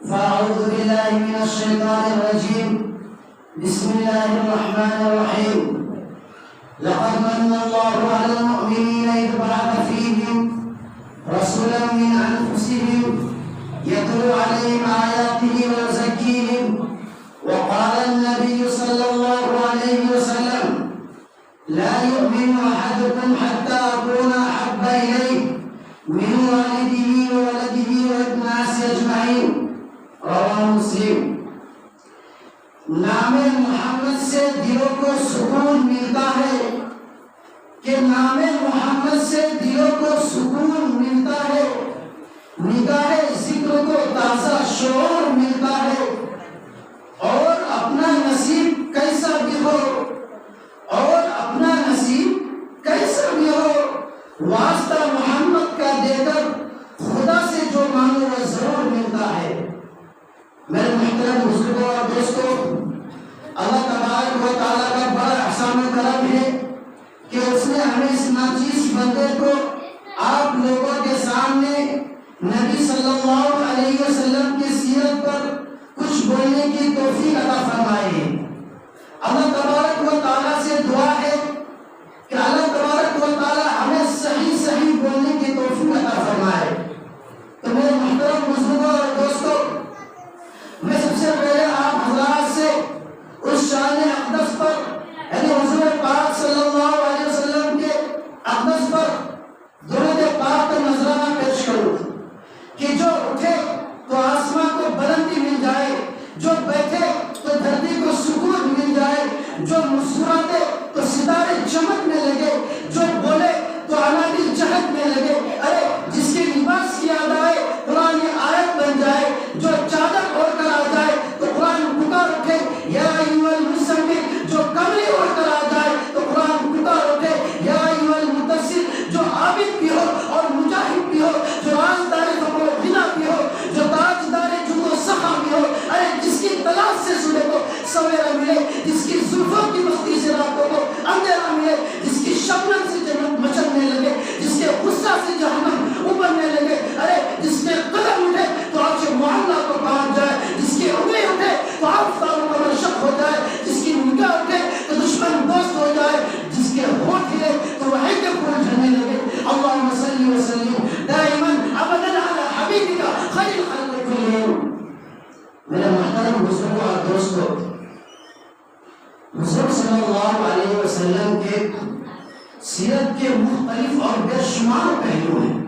فأعوذ بالله من الشيطان الرجيم. بسم الله الرحمن الرحيم. لقد من الله على المؤمنين إذ بعث فيهم رسولا من أنفسهم يتلو عليهم آياته ويزكيهم. وقال النبي صلى الله عليه وسلم: لا يؤمن أحدكم حتى أكون أحب إليه من والده وولده والناس أجمعين. رواه مسلم. نام محمد سے دلوں کو سکون ملتا ہے کہ نام محمد سے دلوں کو سکون ملتا ہے، نگاہ ذکر کو تازہ شعور ملتا ہے، اور اپنا نصیب کیسا بھی ہو، اور اپنا نصیب کیسا بھی ہو، واسطہ محمد کا دے کر خدا سے جو مانگو وہ ضرور ملتا ہے۔ میرے محترم بزرگوں اور دوستوں، اللہ تبارک و تعالیٰ کا بڑا احسان و کرم ہے کہ اس نے ہمیں اس ناچیز بندے کو آپ لوگوں کے سامنے نبی صلی اللہ علیہ وسلم کی سیرت پر کچھ بولنے کی توفیق عطا فرمائی ہے۔ اللہ تبارک و تعالیٰ سے دعا ہے کہ اللہ تبارک و تعالیٰ ہمیں صحیح صحیح بولنے کی توفیق عطا فرمائے۔ تو میرے محترم بزرگوں اور دوستوں، میں سب سے پہلے آپ حضرات سے اس شان اقدس پر یعنی حضور پاک صلی اللہ علیہ وسلم کے اقدس پر درود پاک کا نذرانہ پیش کروں کہ جو اٹھے تو آسمان کو بلندی مل جائے، جو بیٹھے تو دھرتی کو سکون مل جائے، جو مسکراتے تو ستارے چمکنے لگے، جو بولے تو انادل چہکنے لگے، ارے جس کے لباس کی یاد آئے قرآن یہ آیت بن جائے، جو چادر اوڑھ کر آ جائے تو قرآن پکار اٹھے یا ایھا المزمل، جو کملی اوڑھ کر آ جائے تو قرآن پکار اٹھے یا ایھا المدثر، جو عابد بھی ہو اور مجاہد بھی ہو، جو رازدار فقر و غنی بھی ہو، جو تاجدار جود و سخا بھی ہو، ارے جس کی تلاش سے صبح کو سویرا ملے، جس کی زلفوں کی مستی سے راتوں کو اندھیرا ملے، جس کی شبنم سے جنت مچلنے لگے، جس کے غصہ سے جہنم ابلنے لگے، ارے جس کے قدم اٹھے تو عرش معلیٰ کو پہنچ جائے، جس کی انگلی اٹھے تو آفتاب کا مشق ہو جائے، جس کی نگاہ اٹھے تو دشمن دوست ہو جائے، جس کے ہونٹ ہلے تو وحی کے پھول جھڑنے لگے۔ اللہم صلی وسلم دائما ابدا علی حبیبک خیر الخلق کلہم۔ میرے محترم بزرگوں اور دوستوں، حضور صلی اللہ علیہ وسلم کے سیرت کے مختلف اور بے شمار پہلو ہیں۔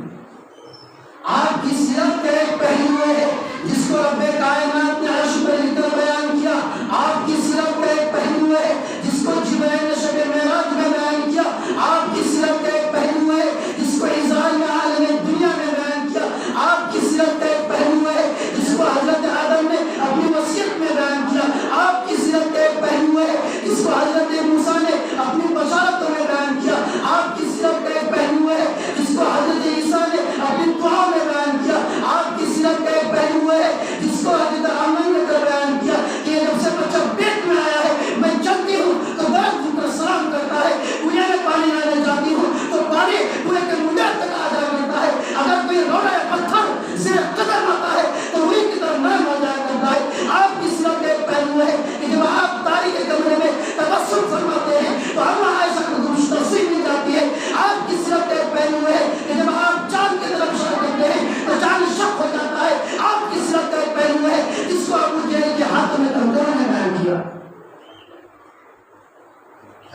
آپ کی سیرت کا ایک پہلو ہے جس کو رب کائنات نے عرش پر لکھ کر بیان کیا، آپ کی سیرت کا ایک پہلو ہے جس کو جبرائیل نے شب معراج میں بیان کیا، آپ کی سیرت کا ایک پہلو ہے جس کو عزال میں عالم دنیا میں بیان کیا، آپ کی سیرت کا ایک پہلو ہے جس کو حضرت آدم نے اپنی وصیت میں بیان کیا، آپ کی سیرت کا ایک پہلو ہے جس کو حضرت موسیٰ نے اپنی بشارتوں میں بیان کیا، آپ کی سیرت کا ایک پہلو ہے جس کو حضرت عیسیٰ نے اپنی دعا میں بیان کیا، آپ کی سیرت کا ایک پہلو ہے جس کو حضرت آمن نے کر بیان کیا کہ جب سے بچہ پیٹ میں آیا ہے میں چلتی ہوں تو درد جھک کر سلام کرتا ہے، کنویں میں پانی لانے جاتی ہوں تو پانی کنویں کے منڈے تک آ جایا کرتا ہے، اگر کوئی روڑا پتھر زیر قدم آتا ہے تو وہی کی طرف نرم ہو جایا کرتا ہے۔ آپ کی سیرت کا ایک پہلو ہے کہ جب آپ تاریخ کے کمرے میں تبسم فرماتے ہیں تو ہم عائشہ کو تشویش مل جاتی ہے۔ آپ کی سیرت کا ایک پہلو ہے کہ جب آپ چاند کی طرف اشارہ کرتے ہیں تو چاند شق ہو جاتا ہے۔ آپ کی سیرت کا ایک پہلو ہے جس کو ابو جہل کے ہاتھ میں کنکروں نے بیان کیا۔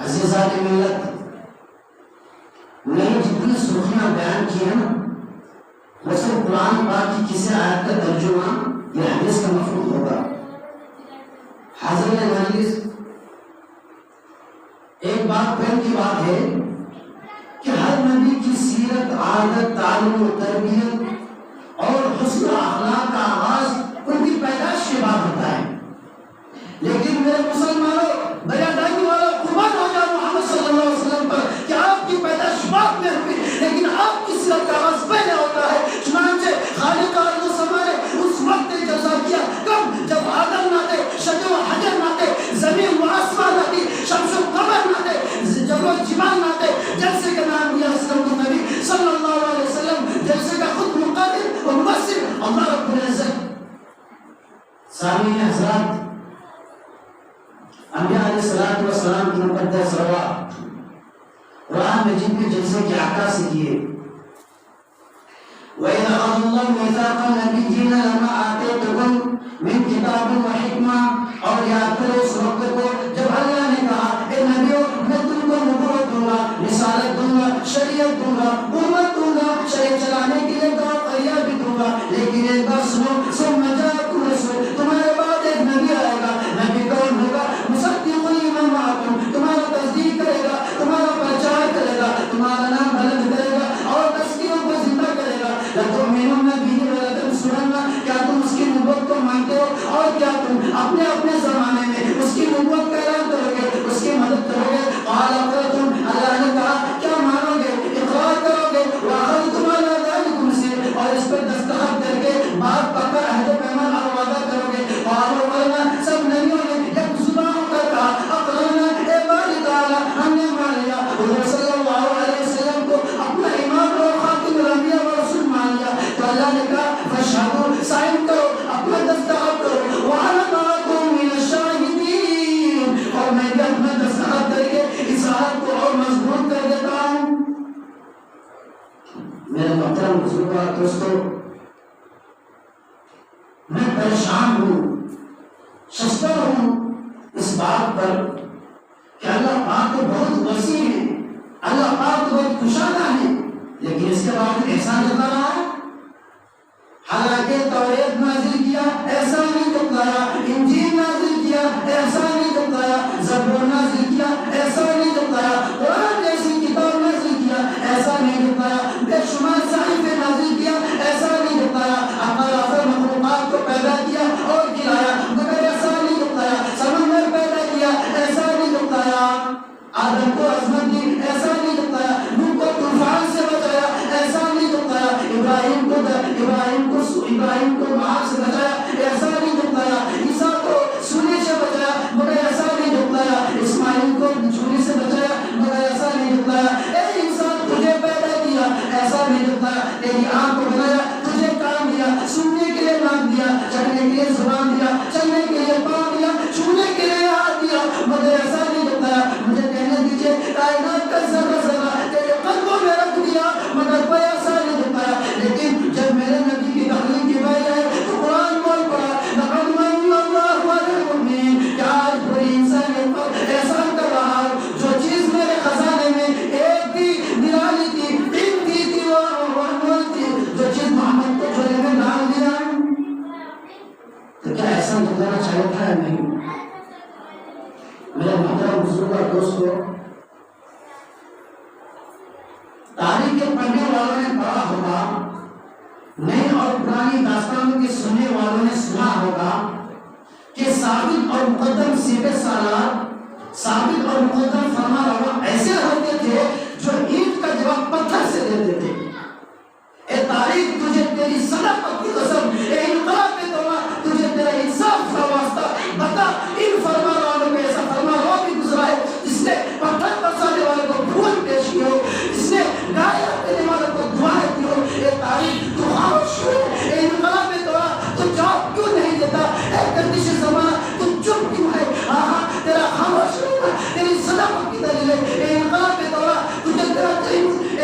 عزیزان ملت، میں نے جتنی سرخیاں بیان کی ہیں نا وہ صرف قرآن پاک کی کسی آیت کا ترجمہ یا حدیث کا مفہوم ہوگا۔ حاضرین مجلس، ایک بات پہل کی بات ہے کہ ہر نبی کی سیرت، عادت، تعلیم و تربیت اور حسن اخلاق کا آغاز ان کی پیدائش کے بعد ہوتا ہے، لیکن میرے مسلمانوں، دریا دائمی والا قربان ہو جائے محمد صلی اللہ علیہ وسلم پر کہ آپ کی پیدائش بعد میں ہوئی لیکن آپ کی سیرت کا آغاز پہلے ہوتا ہے۔ چنانچہ خالق ارض و سما نے اس وقت جزا کیا کب؟ جب آدم نہ تھے، شجر و حجر نہ تھے، زمین و آسمان نہ تھی، شمس و قمر نہ تھے، جبل و جبال نہ تھے، جلسے کا نام دیا اسلام نبی صلی اللہ علیہ وسلم، جلسے کا خود سامعین حضرات، انبیاء علیہ الصلوۃ والسلام کی مقدس روایت قرآن مجید میں جلسے کی عکاسی سے کیے. وَإِذْ أَخَذَ اللَّهُ مِيثَاقَ النَّبِيِّينَ لَمَّا آتَيْتُكُم مِّن كِتَابٍ وَحِكْمَةٍ، اور یاد کرو اس وقت کو جب اللہ نے کہا اے نبیوں میں تم کو نبوت دوں گا، رسالت دوں گا، شریعت دوں گا، امت دوں گا، شریعت چلانے کے لیے دعوت بھی دوں گا. لیکن ایک بات سنو، ثم جاءکم رسول، تمہارے بعد ایک نبی آئے گا. نبی کون ہوگا؟ مصدق لما معکم، تمہارا تصدیق کرے گا، تمہارا پرچار کرے گا، تمہارا نام بلند کرے گا اور تذکیروں کو زندہ کرے گا. لَتُؤْمِنُنَّ بِهِ وَلَتَنصُرُنَّهُ، کیا تم اس کی نبوت کو مانتے ہو اور کیا تم اپنے اپنے زمانے میں اس کی نبوت کا اعلان کرو گے، اس کی مدد کرو گے؟ قَالَ أَقْرَرْتُمْ، اللہ نے کہا کیا مانو گے، اقرار کرو گے؟ وَأَخَذْتُمْ عَلَىٰ ذَٰلِكُمْ، اور اس پر دستخط کر کے بات پکا عہد و پیمان اور وعدہ کرو گے. قَالُوا أَقْرَرْنَا، سب نبیوں نے ایک زبان کر کہا اقررنا، اے باری تعالیٰ ہم نے مان لیا. حضور صلی اللہ علیہ وسلم کو اپنا امام اور خاتم الانبیاء و رسول مان لیا. تو اللہ نے کہا فاشہدوا، سائن کرو، اپنا دستخط کرو، وَأَنَا مَعَكُم مِّنَ الشَّاهِدِينَ، اور میں بھی اپنا دستخط کر کے اس بات کو اور مضبوط کر دیتا ہوں. میرے محترم بزرگوں اور دوستو، میں پریشان ہوں، ششدر ہوں اس بات پر کہ اللہ پاک تو بہت وسیع ہے، اللہ پاک تو بہت کشادہ ہے، لیکن اس کے بعد احسان جتا رہا ہے. حالانکہ توریت نازل کیا، احسان نہیں جتلایا، انجیل نازل کیا، احسان نہیں جتلایا، زبور نازل کیا، احسان نہیں جتلایا، قرآن جیسی کتاب نازل کیا، احسان نہیں جتلایا، بے شمار صحیفے نازل کیا، احسان نہیں جتلایا، اپنا آخر مخلوقات کو پیدا کیا اور گرایا مگر احسان نہیں جتلایا، سمندر پیدا کیا، احسان نہیں جتلایا، آدم کو عظمت دی، احسان نہیں جتلایا، نوح کو طوفان سے بچایا، احسان نہیں جتلایا، ابراہیم کو آگ سے بچایا، احسان نہیں جتلایا، عیسیٰ کو سونے سے بچایا مگر احسان نہیں جتلایا، اسماعیل کو چھری سے بچایا مگر احسان نہیں جتلایا. اے انسان تجھے پیدا کیا، احسان نہیں جتلایا، تیری آنکھ کو بنایا، تجھے کام دیا، سننے کے لیے ناک دیا، چڑھنے کے لیے زبان دیا، چلنے کے لیے پاؤں دیا، چھونے کے لیے ہاتھ دیا مگر احسان نہیں جتلایا. مجھے کہنے دیجیے کائنات کا ذرہ ذرہ تیرے قدموں میں رکھ دیا مگر کوئی احسان نہیں جتلایا. لیکن جب میرے نبی کی تخلیق کی بات ہے تو قرآن بول پڑا لقد من اللہ علی المؤمنین، کہ آج پوری انسانیت پر احسان کر رہا ہوں. جو چیز میرے خزانے میں ایک تھی، نرالی تھی، قیمتی تھی اور انمول تھی، جو چیز محمد کو جھولے میں ڈال دیا، تو کیا احسان جتلانا چاہیے تھا یا نہیں؟ میرے محترم بزرگوں اور دوستو، تاریخ کے پڑھنے والوں نے پڑھا ہوگا، نئی اور پرانی داستانوں کے سننے والوں نے سنا ہوگا کہ ثابت اور مقدم سیبے سالار، ثابت اور مقدم فرما روا ایسے ہوتے تھے جو اینٹ کا جواب پتھر سے دیتے تھے. اے تاریخ تجھے تیری صداقت کی قسم، اے انقلاب توبہ تجھے تیرا انصاف کا واسطہ، بتا ان فرما روانوں میں ایسا فرما روا بھی گزرا ہے جس نے پتھر برسانے والے کو پھول پیش کی ہو، جس نے گائے دینے والے کو دعائیں کی ہو. اے تاریخ تو خاموش ہو، اے انقلاب توبہ تو جواب کیوں نہیں دیتا؟ اے گردش زمانہ تو چپ کیوں ہے؟ تیرا خاموش رہنا تیری صداقت کی دلیل ہے. اے انقلاب توبہ تجھے تیرا اے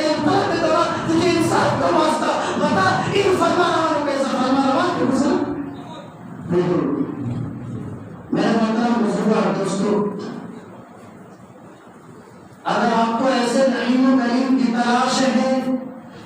انقلاب توبہ تجھے انصاف کا واسطہ، بتا ان فرما روانوں میں ایسا فرما روان کیوں گزرا؟ بالکل میرے محترم بزرگوں اور دوستو، اگر آپ کو ایسے نعیم و کریم کی تلاش ہے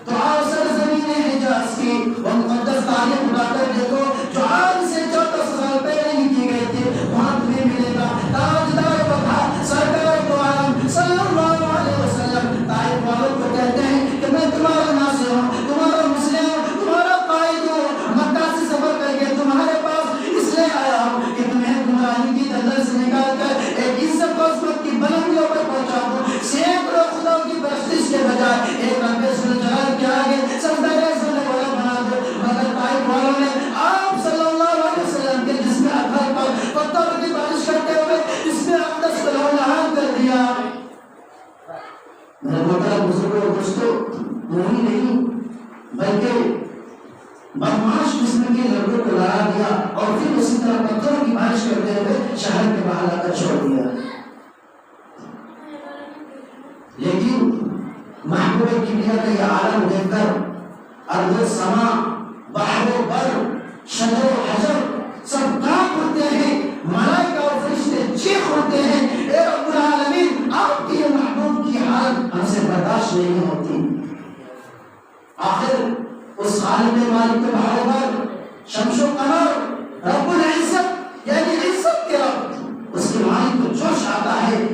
تو آؤ سرزمین حجاز کی وہ مقدس تاریخ اٹھا کر دیکھو جو آج سے 1400 سال پہلے لکھی گئی تھی. وہاں تمہیں ملے گا تاجدار وفا سرکار دو عالم صلی اللہ علیہ وسلم طائف والوں کو کہتے ہیں کہ میں تمہارا ناصر ہوں، تمہارا مسلم ہوں، تمہارا قائد ہوں، مکہ سے سفر کر کے تمہارے پاس اس لیے آیا ہوں کہ تمہیں گمراہی کی دلدل سے نکال کر ایک عزت و عظمت کی بلندیوں پر پہنچا دوں. سینکڑوں خداؤں کی پرستش کے بجائے ایک رب ذوالجلال کے آگے سجدہ ریز ہونے والا بنا دو. مگر طائف والوں نے آپ صلی اللہ علیہ وسلم کے جسم اطہر پر پتھروں کی بارش کرتے ہوئے جسم اقدس کو لہو کر دیا. میرے محترم بزرگوں اور دوستو، وہی نہیں بلکہ بدمعاش قسم کے لڑکوں کو لڑا دیا اور پھر اسی طرح و سما، بحر و بر، شجر و حجر سب کانپ اٹھتے ہیں، ملائکہ اور فرشتے چیخ اٹھتے ہیں، اے رب العالمین آپ کی یہ محبوب کی حالت ہم سے برداشت نہیں ہوتی۔ آخر اس خالق مالک بحر و بر، شمس و قمر، رب العزت یعنی عزت کے رب، اس کے مالک کو جوش آتا ہے،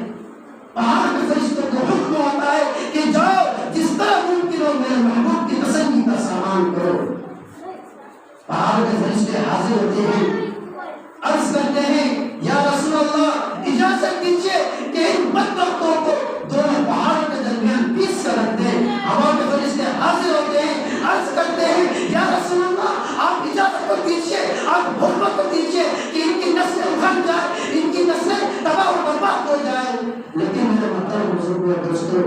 پہاڑ کے فرشتوں کو حکم ہوتا ہے کہ جاؤ جس طرح ممکن ہو میرے محبوب کی پسندیدہ سامان کرو۔ پہاڑ کے فرشتے حاضر ہوتے ہیں، عرض کرتے ہیں یا رسول اللہ اجازت دیجیے کہ ان بدبختوں کو دونوں پہاڑوں کے درمیان پیس کر رکھ دیں۔ ہوا کے فرشتے حاضر ہوتے ہیں، عرض کرتے ہیں یا رسول اللہ آپ اجازت کو دیجیے، آپ حکم کو دیجیے کہ ان کی نسلیں اکھڑ جائیں، ان کی نسلیں تباہ و برباد ہو جائیں۔ لیکن میرے محترم بزرگوں اور دوستوں،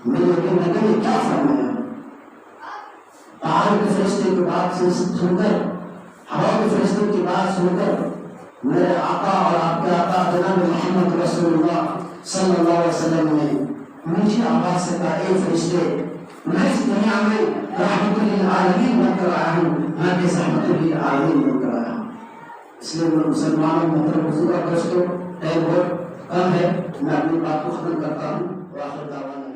میرے نبی نے کیا فرمایا؟ پہاڑ کے فرشتے کی بات سن کر، ہوا کے فرشتوں کی بات سن کر میرے آقا اور آپ کے آقا جناب محمد رسول اللہ صلی اللہ علیہ وسلم نے میٹھی آواز سے کہا اے فرشتے میں اس دنیا میں رحمت للعالمین بن کر آیا ہوں، میں بھی رحمت للعالمین بن کر آیا ہوں۔ اس لیے میں مسلمانوں محترم بزرگوں اور دوستوں ٹائم بہت کم ہے، میں اپنی بات کو ختم کرتا ہوں۔ وآخر دعوانا